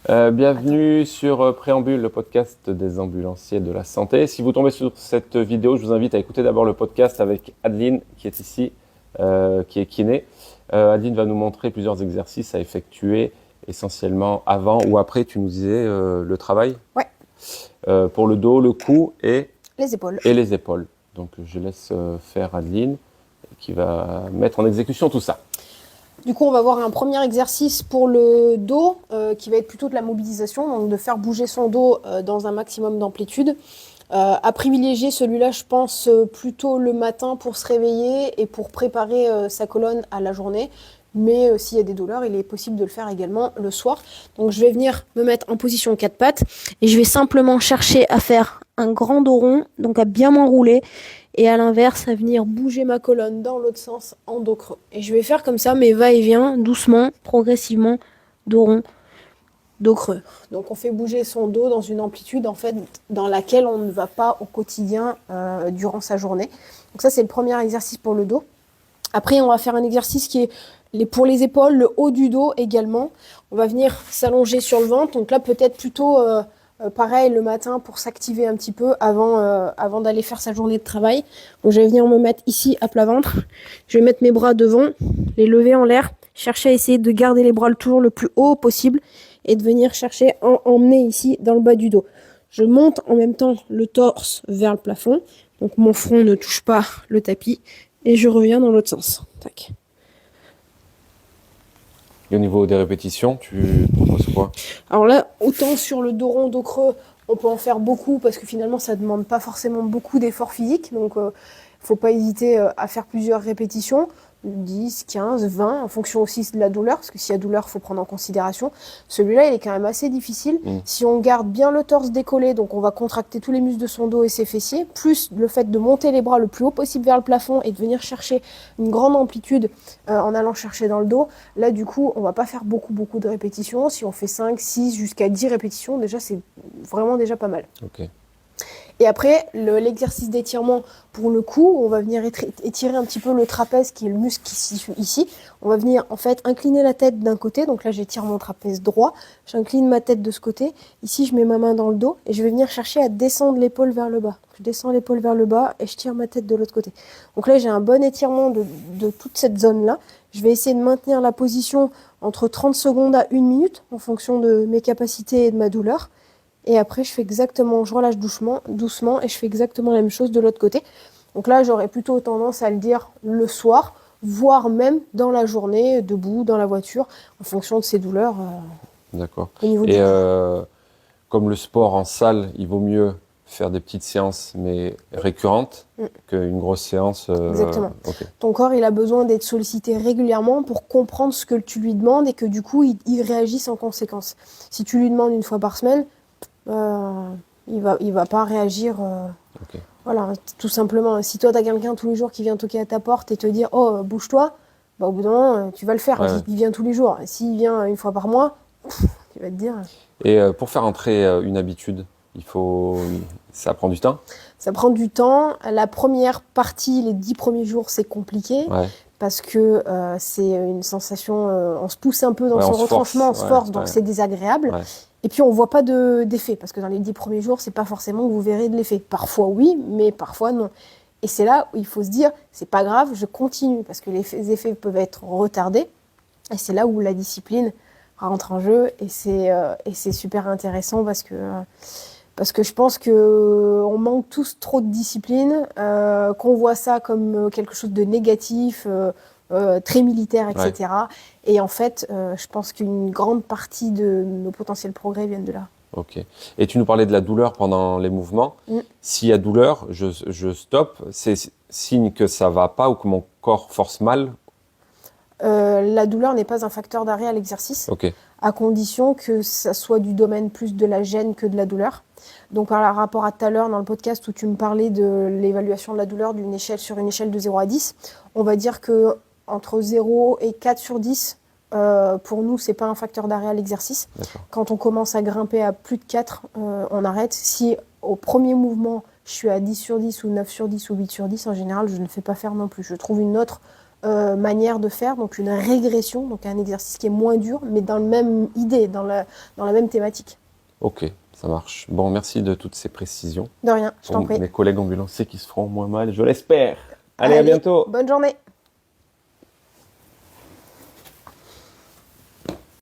Bienvenue sur Préambule, le podcast des ambulanciers de la santé. Si vous tombez sur cette vidéo, je vous invite à écouter d'abord le podcast avec Adeline qui est ici, qui est kiné. Adeline va nous montrer plusieurs exercices à effectuer essentiellement avant ou après, tu nous disais, le travail. Ouais. Pour le dos, le cou Les épaules. et les épaules. Donc je laisse faire Adeline qui va mettre en exécution tout ça. Du coup, on va voir un premier exercice pour le dos qui va être plutôt de la mobilisation, donc de faire bouger son dos dans un maximum d'amplitude. À privilégier celui-là, je pense, plutôt le matin pour se réveiller et pour préparer sa colonne à la journée. Mais s'il y a des douleurs, il est possible de le faire également le soir. Donc je vais venir me mettre en position 4 pattes et je vais simplement chercher à faire un grand dos rond, donc à bien m'enrouler. Et à l'inverse, à venir bouger ma colonne dans l'autre sens en dos creux. Et je vais faire comme ça mes va-et-vient, doucement, progressivement, dos rond, dos creux. Donc on fait bouger son dos dans une amplitude en fait dans laquelle on ne va pas au quotidien durant sa journée. Donc ça c'est le premier exercice pour le dos. Après on va faire un exercice qui est pour les épaules, le haut du dos également. On va venir s'allonger sur le ventre. Donc là peut-être plutôt pareil le matin pour s'activer un petit peu avant d'aller faire sa journée de travail. Donc je vais venir me mettre ici à plat ventre. Je vais mettre mes bras devant, les lever en l'air, chercher à essayer de garder les bras toujours le plus haut possible et de venir chercher à emmener ici dans le bas du dos. Je monte en même temps le torse vers le plafond. Donc mon front ne touche pas le tapis et je reviens dans l'autre sens. Tac. Et au niveau des répétitions, tu proposes quoi? Alors là, autant sur le dos rond, dos creux, on peut en faire beaucoup parce que finalement, ça ne demande pas forcément beaucoup d'efforts physiques. Donc, il ne faut pas hésiter à faire plusieurs répétitions, 10, 15, 20, en fonction aussi de la douleur, parce que s'il y a douleur, il faut prendre en considération. Celui-là, il est quand même assez difficile. Si on garde bien le torse décollé, donc on va contracter tous les muscles de son dos et ses fessiers, plus le fait de monter les bras le plus haut possible vers le plafond et de venir chercher une grande amplitude en allant chercher dans le dos. Là, du coup, on va pas faire beaucoup de répétitions. Si on fait 5, 6, jusqu'à 10 répétitions, déjà, c'est vraiment déjà pas mal. Ok. Et après, l'exercice d'étirement pour le cou, on va venir étirer un petit peu le trapèze, qui est le muscle qui se situe ici. On va venir en fait incliner la tête d'un côté. Donc là, j'étire mon trapèze droit. J'incline ma tête de ce côté. Ici, je mets ma main dans le dos et je vais venir chercher à descendre l'épaule vers le bas. Je descends l'épaule vers le bas et je tire ma tête de l'autre côté. Donc là, j'ai un bon étirement de toute cette zone-là. Je vais essayer de maintenir la position entre 30 secondes à 1 minute en fonction de mes capacités et de ma douleur. Et après, je relâche doucement et je fais exactement la même chose de l'autre côté. Donc là, j'aurais plutôt tendance à le dire le soir, voire même dans la journée, debout, dans la voiture, en fonction de ses douleurs. D'accord. Au niveau Et du comme le sport en salle, il vaut mieux faire des petites séances, mais récurrentes, qu'une grosse séance. Exactement. Ok. Ton corps, il a besoin d'être sollicité régulièrement pour comprendre ce que tu lui demandes et que du coup, il réagisse en conséquence. Si tu lui demandes une fois par semaine, il va pas réagir. Ok. Voilà, tout simplement. Si toi, tu as quelqu'un tous les jours qui vient toquer à ta porte et te dire « Oh, bouge-toi », bah, au bout d'un moment, tu vas le faire. Ouais. Il vient tous les jours. S'il vient une fois par mois, tu vas te dire... Et pour faire entrer une habitude, ça prend du temps? Ça prend du temps. La première partie, les 10 premiers jours, c'est compliqué. Ouais. Parce que c'est une sensation... on se pousse un peu dans son retranchement, on se force, donc c'est désagréable. Ouais. Et puis, on voit pas d'effet. Parce que dans les 10 premiers jours, c'est pas forcément que vous verrez de l'effet. Parfois, oui, mais parfois, non. Et c'est là où il faut se dire, c'est pas grave, je continue, parce que les effets peuvent être retardés. Et c'est là où la discipline rentre en jeu. Et c'est super intéressant parce que je pense qu'on manque tous trop de discipline, qu'on voit ça comme quelque chose de négatif, très militaire, etc. Ouais. Et en fait, je pense qu'une grande partie de nos potentiels progrès viennent de là. Ok. Et tu nous parlais de la douleur pendant les mouvements. S'il y a douleur, je stoppe. C'est signe que ça va pas ou que mon corps force mal? La douleur n'est pas un facteur d'arrêt à l'exercice, à condition que ça soit du domaine plus de la gêne que de la douleur. Donc par rapport à tout à l'heure dans le podcast où tu me parlais de l'évaluation de la douleur sur une échelle de 0 à 10, on va dire que entre 0 et 4 sur 10, pour nous, c'est pas un facteur d'arrêt à l'exercice. Quand on commence à grimper à plus de 4, on arrête. Si au premier mouvement, je suis à 10 sur 10 ou 9 sur 10 ou 8 sur 10, en général, je ne fais pas faire non plus. Je trouve une autre manière de faire, donc une régression, donc un exercice qui est moins dur, mais dans la même idée, dans la même thématique. Ok, ça marche. Bon, merci de toutes ces précisions. De rien, je t'en Pour prie. mes collègues ambulanciers qui se feront moins mal, je l'espère. Allez, à bientôt. Bonne journée.